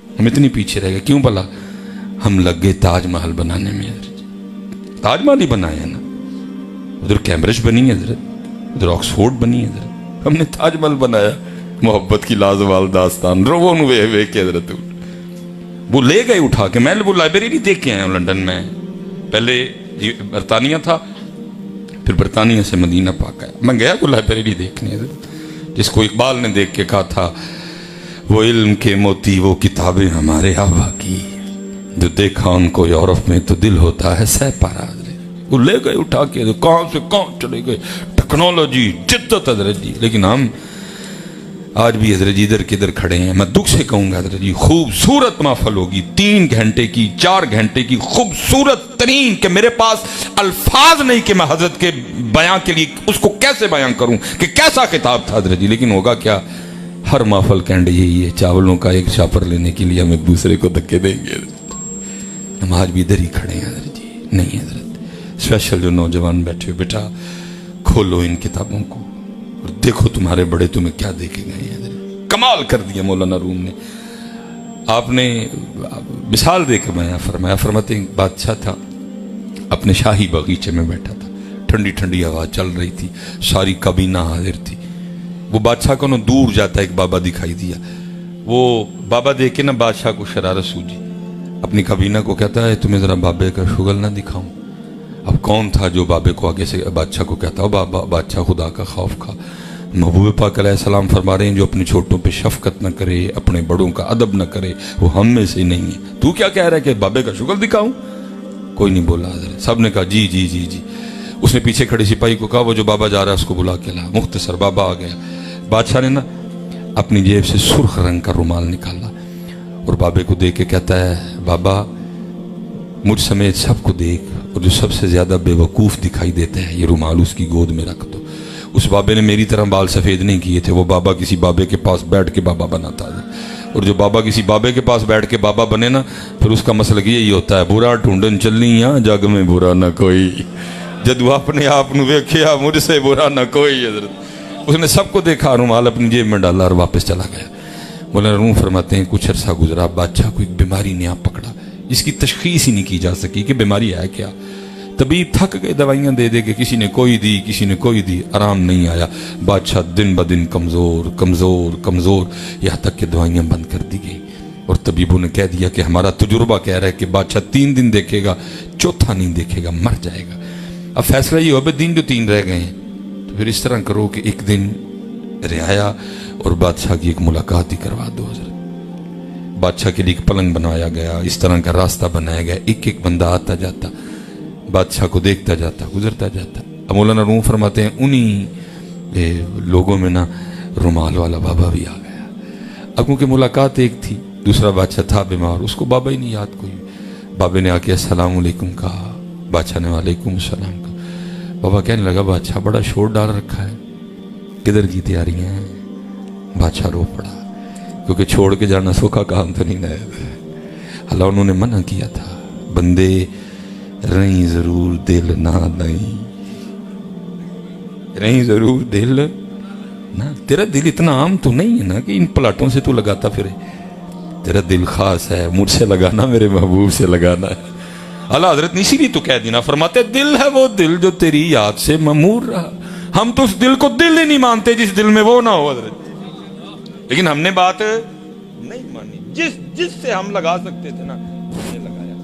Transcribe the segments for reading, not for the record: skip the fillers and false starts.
ہم اتنی پیچھے رہ گئے. کیوں بھلا؟ ہم لگ گئے تاج محل بنانے میں. تاج محل ہی بنایا ہے نا, ادھر کیمبرج بنی ہے حضرت, ادھر آکسفورڈ بنی ہے حضرت, ہم نے تاج محل بنایا. محبت کی لازوال داستان رو وے کے حضرت وہ لے گئے اٹھا کے. میں وہ لائبریری دیکھ کے آیا ہوں لنڈن میں. پہلے برطانیہ تھا, پھر برطانیہ سے مدینہ پاک آیا. میں گیا وہ لائبریری دیکھنے جس کو اقبال نے دیکھ کے کہا تھا وہ علم کے موتی وہ کتابیں ہمارے آبا کی, جو دیکھا ان کو یورپ میں تو دل ہوتا ہے سہ پارا. وہ لے گئے اٹھا کے, کہاں سے کہاں چلے گئے, ٹیکنالوجی جدت حضرت جی. لیکن ہم آج بھی حضرت جی ادھر کدھر کھڑے ہیں. میں دکھ سے کہوں گا حضرت جی خوبصورت محفل ہوگی 3 گھنٹے کی 4 گھنٹے کی خوبصورت ترین, کہ میرے پاس الفاظ نہیں کہ میں حضرت کے بیان کے لیے اس کو کیسے بیان کروں کہ کیسا خطاب تھا حضرت جی. لیکن ہوگا کیا, ہر محفل کینڈ یہی ہے, چاولوں کا ایک شاپر لینے کے لیے ہم ایک دوسرے کو دھکے دیں گے. ہم آج بھی ادھر ہی کھڑے ہیں حضرت جی. نہیں حضرت, اسپیشل جو نوجوان بیٹھے ہو, بیٹا کھولو ان کتابوں کو اور دیکھو تمہارے بڑے تمہیں کیا دیکھے گئے ہیں. کمال کر دیا مولانا روم نے. آپ نے مثال دے کے فرمایا, فرماتے ہیں بادشاہ تھا, اپنے شاہی باغیچے میں بیٹھا تھا, ٹھنڈی ٹھنڈی ہوا چل رہی تھی, ساری کابینہ حاضر تھی. وہ بادشاہ کو دور جاتا ایک بابا دکھائی دیا. وہ بابا دیکھ کے نا بادشاہ کو شرارت سوجی, اپنی کابینہ کو کہتا ہے تمہیں ذرا بابے کا شغل نہ دکھاؤں. اب کون تھا جو بابے کو آگے سے بادشاہ کو کہتا ہو بابا, بادشاہ خدا کا خوف کھا. محبوب پاک علیہ السلام فرما رہے ہیں جو اپنے چھوٹوں پہ شفقت نہ کرے, اپنے بڑوں کا ادب نہ کرے, وہ ہم میں سے نہیں ہے. تو کیا کہہ رہا ہے کہ بابے کا شغل دکھاؤں؟ کوئی نہیں بولا حضرت, سب نے کہا جی جی جی جی. اس نے پیچھے کھڑے سپاہی کو کہا وہ جو بابا جا رہا ہے اس کو بلا کے لا. مختصر بابا آ گیا. بادشاہ نے نا اپنی جیب سے سرخ رنگ کا رومال نکالا اور بابے کو دے کے کہتا ہے بابا مجھ سمیت سب کو دیکھ, اور جو سب سے زیادہ بے وقوف دکھائی دیتا ہے یہ رومال اس کی گود میں رکھ دو. اس بابے نے میری طرح بال سفید نہیں کیے تھے, وہ بابا کسی بابے کے پاس بیٹھ کے بابا بنا تھا. اور جو بابا کسی بابے کے پاس بیٹھ کے بابا بنے نا, پھر اس کا مسلک یہی ہوتا ہے برا ڈھونڈن چلنی ہاں جگ میں برا نہ کوئی, جدو اپنے آپ نو ویکھیا مجھ سے برا نہ کوئی. حضرت اس نے سب کو دیکھا, رومال اپنی جیب میں ڈالا اور واپس چلا گیا. مولانا روم فرماتے ہیں کچھ عرصہ گزرا, بادشاہ کو ایک بیماری نے آپ پکڑا جس کی تشخیص ہی نہیں کی جا سکی کہ بیماری ہے کیا. طبیب تھک گئے دوائیاں دے دے کے, کسی نے کوئی دی کسی نے کوئی دی, آرام نہیں آیا. بادشاہ دن بدن کمزور کمزور کمزور, یہاں تک کہ دوائیاں بند کر دی گئی. اور طبیبوں نے کہہ دیا کہ ہمارا تجربہ کہہ رہا ہے کہ بادشاہ 3 دن دیکھے گا, چوتھا نہیں دیکھے گا, مر جائے گا. اب فیصلہ یہ ہو بھائی دن جو 3 رہ گئے ہیں تو پھر اس طرح کرو کہ ایک دن رعایا اور بادشاہ کی ایک ملاقات ہی کروا دو. حضرت بادشاہ کے لیے ایک پلنگ بنوایا گیا, اس طرح کا راستہ بنایا گیا, ایک ایک بندہ آتا جاتا بادشاہ کو دیکھتا جاتا گزرتا جاتا. اب مولانا روم فرماتے ہیں انہی لوگوں میں نا رومال والا بابا بھی آ گیا. اب کیونکہ ملاقات ایک تھی, دوسرا بادشاہ تھا بیمار, اس کو بابا ہی نہیں یاد کوئی. بابے نے آ کے السلام علیکم کہا, بادشاہ نے وعلیکم السلام کہا. بابا کہنے لگا بادشاہ بڑا شور ڈال رکھا ہے, کدھر کی تیاریاں ہیں؟ بادشاہ رو پڑا کیونکہ چھوڑ کے جانا سوکھا کام تو نہیں ہے. اللہ انہوں نے منع کیا تھا بندے رہیں ضرور دل نہ دیں, رہیں ضرور دل نہ. تیرا دل اتنا عام تو نہیں ہے نا کہ ان پلاٹوں سے تو لگاتا پھرے. تیرا دل خاص ہے, مجھ سے لگانا میرے محبوب سے لگانا ہے. اللہ حضرت نے اسی لیے تو کہہ دینا فرماتے دل ہے وہ دل جو تیری یاد سے ممور رہا. ہم تو اس دل کو دل ہی نہیں مانتے جس دل میں وہ نہ ہو حضرت. لیکن ہم نے بات نہیں مانی, جس سے ہم لگا سکتے تھے نا لگایا.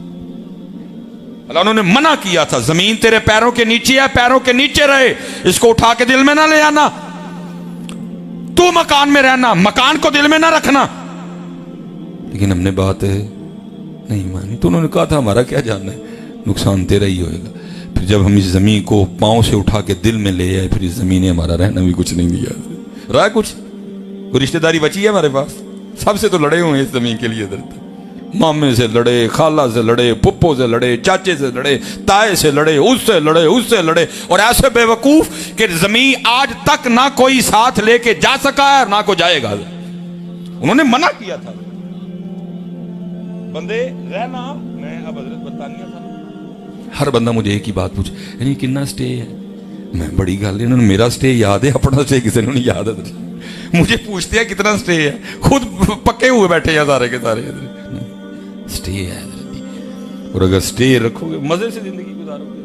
اللہ انہوں نے منع کیا تھا زمین تیرے پیروں کے نیچے ہے, پیروں کے نیچے رہے, اس کو اٹھا کے دل میں نہ لے آنا. تو مکان میں رہنا, مکان کو دل میں نہ رکھنا. لیکن ہم نے بات نہیں مانی تو انہوں نے کہا تھا ہمارا کیا جاننا ہے, نقصان تیرا ہی ہوئے گا. پھر جب ہم اس زمین کو پاؤں سے اٹھا کے دل میں لے آئے, پھر اس زمین نے ہمارا رہنا بھی کچھ نہیں دیا. رہا کچھ کوئی رشتہ داری بچی ہے ہمارے پاس؟ سب سے تو لڑے ہوئے ہیں اس زمین کے لیے. حضرت مامے سے لڑے, خالہ سے لڑے, پھپھو سے لڑے, چاچے سے لڑے, تائے سے لڑے, اس سے لڑے, اس سے لڑے, اور ایسے بے وقوف کہ زمین آج تک نہ کوئی ساتھ لے کے جا سکا ہے اور نہ کو جائے گا. انہوں نے منع کیا تھا بندے رہنا. میں اب حضرت برطانیہ تھا, ہر بندہ مجھے ایک ہی بات پوچھ یعنی کتنا سٹے ہے. میں بڑی گل ہے, انہوں نے میرا سٹے یاد ہے, اپنا سٹے کسی نے نہیں یاد ہے. مجھے پوچھتے ہیں کتنا سٹے ہے، خود پکے ہوئے بیٹھے ہیں سارے کے سارے. سٹے ہے حضرت جی. اور اگر سٹے رکھو گے مزے سے زندگی گزارو گے،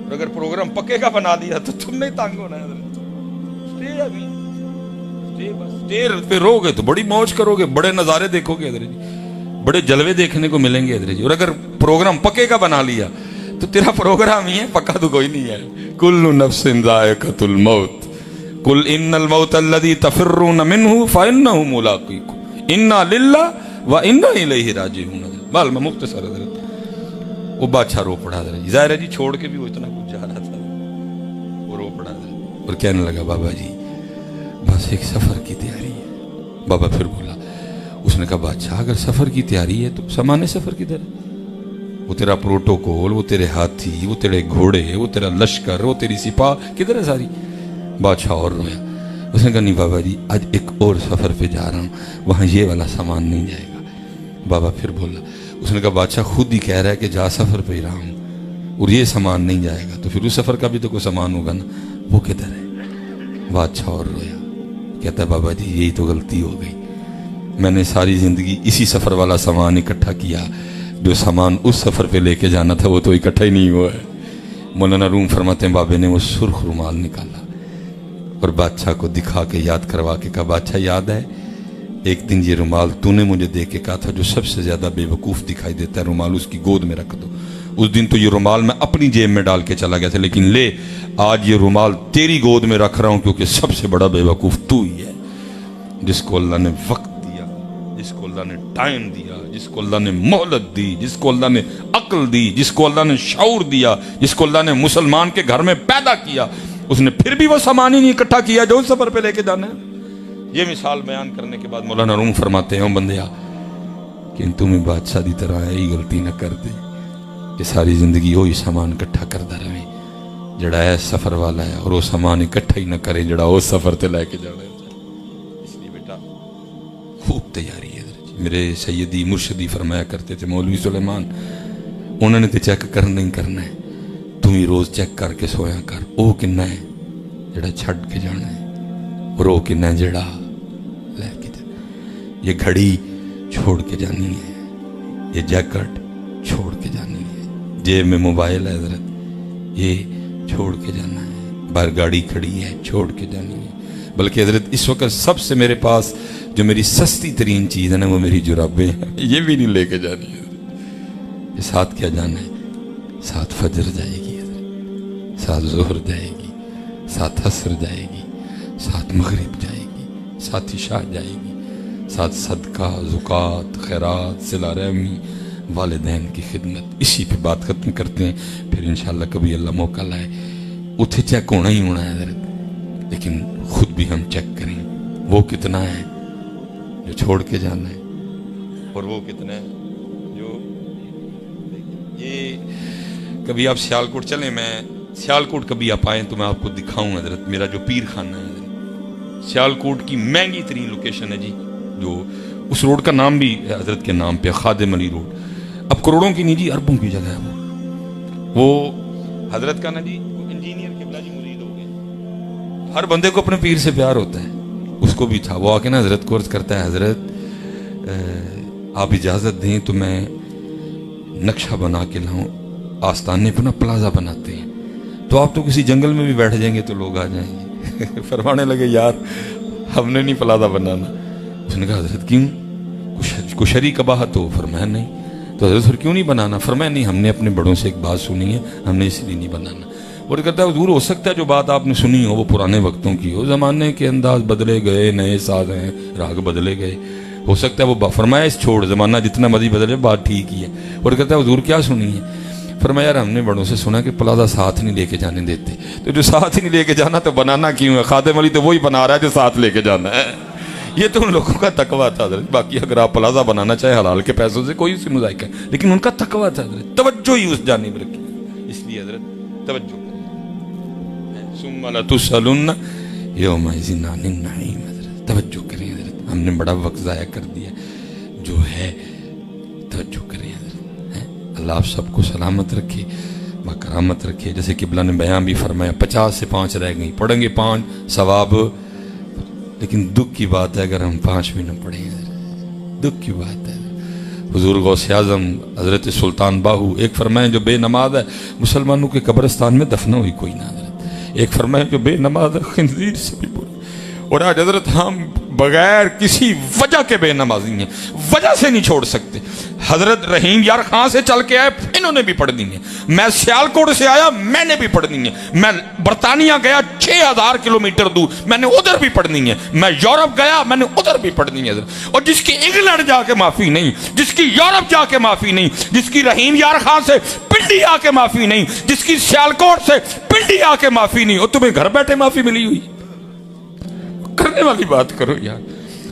اور اگر پروگرام پکے کا بنا دیا تو تم نہیں تانگ ہونا ہے حضرت. سٹے ہے ابھی، سٹے بس سٹے پہ رہو گے تو بڑی موج کرو گے، بڑے نظارے دیکھو گے حضرت جی، بڑے جلوے دیکھنے کو ملیں گے حضرت جی. اور اگر پروگرام پکے کا بنا لیا تو تیرا پروگرام ہی ہے، پکا تو کوئی نہیں ہے. کل نفس ذائقۃ الموت قل ان الموت الذی تفرون منہ فانہ ملاقیکم انا للہ وانا الیہ راجعون. بال میں مختصر حضرت وہ بادشاہ رو پڑا حضرت. ظاہر ہے جی چھوڑ کے بھی وہ اتنا کچھ جا رہا تھا، وہ رو پڑا حضرت اور کہنے لگا بابا جی بس ایک سفر کی تیاری ہے. بابا پھر بولا، اس نے کہا بادشاہ اگر سفر کی تیاری ہے تو سامان سفر کی طرح، وہ تیرا پروٹوکول، وہ تیرے ہاتھی، وہ تیرے گھوڑے، وہ تیرا لشکر، وہ تیری سپاہ کدھر ہے ساری. بادشاہ اور رویا. اس نے کہا نہیں بابا جی آج ایک اور سفر پہ جا رہا ہوں، وہاں یہ والا سامان نہیں جائے گا. بابا پھر بولا، اس نے کہا بادشاہ خود ہی کہہ رہا ہے کہ جا سفر پہ ہی رہا ہوں اور یہ سامان نہیں جائے گا تو پھر اس سفر کا بھی تو کوئی سامان ہوگا نا، وہ کدھر ہے. بادشاہ اور رویا. کہتا ہے بابا جی یہی تو غلطی ہو گئی، میں نے ساری زندگی اسی سفر والا سامان اکٹھا کیا، جو سامان اس سفر پہ لے کے جانا تھا وہ تو اکٹھا ہی نہیں ہوا ہے. مولانا روم فرماتے ہیں بابے نے وہ سرخ رومال نکالا اور بادشاہ کو دکھا کے یاد کروا کے کہا بادشاہ یاد ہے ایک دن یہ رومال تو نے مجھے دے کے کہا تھا جو سب سے زیادہ بے وقوف دکھائی دیتا ہے رومال اس کی گود میں رکھ دو. اس دن تو یہ رومال میں اپنی جیب میں ڈال کے چلا گیا تھا، لیکن لے آج یہ رومال تیری گود میں رکھ رہا ہوں کیونکہ سب سے بڑا بے وقوف تو ہی ہے. جس کو اللہ نے وقت دیا، جس کو اللہ نے ٹائم دیا، جس کو اللہ نے مہلت دی، جس کو اللہ نے عقل دی، جس کو اللہ نے شعور دیا، جس کو اللہ نے مسلمان کے گھر میں پیدا کیا، اس نے پھر بھی وہ سامان ہی نہیں اکٹھا کیا جو اس سفر پہ لے کے جانا ہے. یہ مثال بیان کرنے کے بعد مولانا روم فرماتے ہیں بندیا کہ تمہیں بادشاہ دی طرح یہی غلطی نہ کر دے کہ ساری زندگی وہی سامان اکٹھا کرتا رہے جڑا ہے سفر والا ہے، اور وہ سامان اکٹھا ہی نہ کرے جڑا وہ سفر تے لے کے جانا ہے. اس لیے بیٹا خوب تیاری ہے. میرے سیدی مرشدی فرمایا کرتے تھے مولوی سلیمان، انہوں نے تو چیک کرنا ہی کرنا ہے، تم ہی روز چیک کر کے سویا کر او کنا ہے جڑا چھڈ کے جانا ہے اور او کنا ہے جڑا لے کے جانا. یہ گھڑی چھوڑ کے جانی ہے، یہ جیکٹ چھوڑ کے جانی ہے، جیب میں موبائل ہے حضرت یہ چھوڑ کے جانا ہے، باہر گاڑی کھڑی ہے چھوڑ کے جانی ہے. بلکہ حضرت اس وقت سب سے میرے پاس جو میری سستی ترین چیز ہے نا وہ میری جرابیں ہیں، یہ بھی نہیں لے کے جانی ہے. یہ ساتھ کیا جانا ہے؟ ساتھ فجر جائے گی حضرت، ساتھ ظہر جائے گی، ساتھ عصر جائے گی، ساتھ مغرب جائے گی، ساتھ عشاء جائے گی، ساتھ صدقہ، زکوٰۃ، خیرات، صلہ رحمی، والدین کی خدمت. اسی پہ بات ختم کرتے ہیں، پھر انشاءاللہ کبھی اللہ موقع لائے اتھے چیک ہونا ہی ہونا ہے حضرت، لیکن خود بھی ہم چیک کریں وہ کتنا ہے جو چھوڑ کے جانا ہے اور وہ کتنا ہے جو. یہ کبھی آپ سیالکوٹ چلیں، میں سیالکوٹ کبھی آپ آئیں تو میں آپ کو دکھاؤں حضرت میرا جو پیر خانہ ہے حضرت. سیالکوٹ کی مہنگی ترین لوکیشن ہے جی، جو اس روڈ کا نام بھی حضرت کے نام پہ خادم علی روڈ. اب کروڑوں کی نہیں جی اربوں کی جگہ ہے وہ حضرت کا نا جی انجینئر قبلہ جی مرید ہو گئے. ہر بندے کو اپنے پیر سے پیار ہوتا ہے، اس کو بھی تھا. وہ آ کے نا حضرت کو عرض کرتا ہے حضرت آپ اجازت دیں تو میں نقشہ بنا کے لاؤں، آستانے پہ نا پلازا بناتے ہیں تو آپ تو کسی جنگل میں بھی بیٹھ جائیں گے تو لوگ آ جائیں گے. فرمانے لگے یار ہم نے نہیں پلازا بنانا. اس نے کہا حضرت کیوں، کچھ شرعی قباحت ہو؟ فرمایا نہیں. تو حضرت پھر کیوں نہیں بنانا؟ فرمایا نہیں ہم نے اپنے بڑوں سے ایک بات سنی ہے، ہم نے اس لیے نہیں بنانا. اور کہتا ہے حضور ہو سکتا ہے جو بات آپ نے سنی ہو وہ پرانے وقتوں کی ہو، زمانے کے انداز بدلے گئے، نئے ساز ہیں، راگ بدلے گئے، ہو سکتا ہے وہ فرمایا اس چھوڑ زمانہ جتنا مرضی بدلے بات ٹھیک ہی ہے. اور کہتا ہے حضور کیا سنی ہے؟ فرمایا یار ہم نے بڑوں سے سنا کہ پلازا ساتھ نہیں لے کے جانے دیتے، تو جو ساتھ ہی نہیں لے کے جانا تو بنانا کیوں ہے؟ خادم علی تو وہی بنا رہا ہے جو ساتھ لے کے جانا ہے. یہ تو ان لوگوں کا تقویٰ تھا حضرت. باقی اگر آپ پلازا بنانا چاہے حلال کے پیسوں سے کوئی اسی مذائقہ ہے، لیکن ان کا تقویٰ تھا حضرت، توجہ ہی اس جانب رکھی. اس لیے حضرت توجہ کریں، ثم لتسألن یومئذ عن النعیم. حضرت توجہ کریں حضرت، ہم نے بڑا وقت ضائع کر دیا، جو ہے توجہ کریں حضرت. اللہ آپ سب کو سلامت رکھے، بکرامت رکھے. جیسے قبلہ نے بیان بھی فرمایا 50 سے 5 رہ گئی، پڑھیں گے 5 ثواب لیکن دکھ کی بات ہے اگر ہم 5 بھی نہ پڑھیں حضرت، دکھ کی بات ہے۔ حضور غوث اعظم حضرت سلطان باہو ایک فرمائے جو بے نماز ہے مسلمانوں کے قبرستان میں دفن ہوئی کوئی نہ حضرت، ایک فرمائے جو بے نماز ہے خنزیر سے بھی برا۔ اور آج حضرت ہم بغیر کسی وجہ کے بے نمازی ہیں، وجہ سے نہیں چھوڑ سکتے۔ حضرت رحیم یار خان سے چل کے آئے انہوں نے بھی پڑھنی ہے، میں سیالکوٹ سے آیا میں نے بھی پڑھنی ہے، میں برطانیہ گیا 6000 کلومیٹر دور میں نے ادھر بھی پڑھنی ہے، میں یورپ گیا میں نے ادھر بھی پڑھنی ہے۔ اور جس کی انگلینڈ جا کے معافی نہیں، جس کی یورپ جا کے معافی نہیں، جس کی رحیم یار خان سے پنڈی آ کے معافی نہیں، جس کی سیالکوٹ سے پنڈی آ کے معافی نہیں، اور تمہیں گھر بیٹھے معافی ملی ہوئی، کرنے والی بات کرو یار۔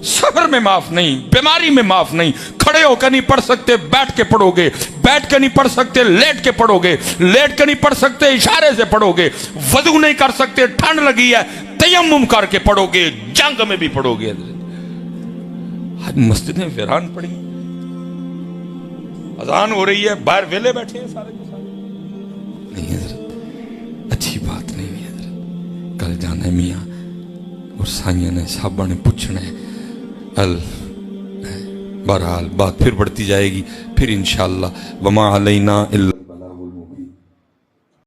سفر میں معاف نہیں، بیماری میں معاف نہیں، کھڑے ہو کے نہیں پڑھ سکتے بیٹھ کے پڑھو گے، بیٹھ کے نہیں پڑھ سکتے لیٹ کے پڑھو گے، لیٹ کے نہیں پڑھ سکتے اشارے سے پڑھو گے، وضو نہیں کر سکتے ٹھنڈ لگی ہے تیمم کر کے پڑھو گے، جنگ میں بھی پڑھو گے۔ آج مسجدیں ویران پڑی، اذان ہو رہی ہے باہر ویلے بیٹھے ہیں سارے کے سارے۔ نہیں حضرت اچھی بات نہیں ہے حضرت، کل جانا ہے میاں اور سائیاں نے صحابہ نے پوچھنا ہے، بہرحال بات پھر بڑھتی جائے گی، پھر انشاءاللہ وما علینا الا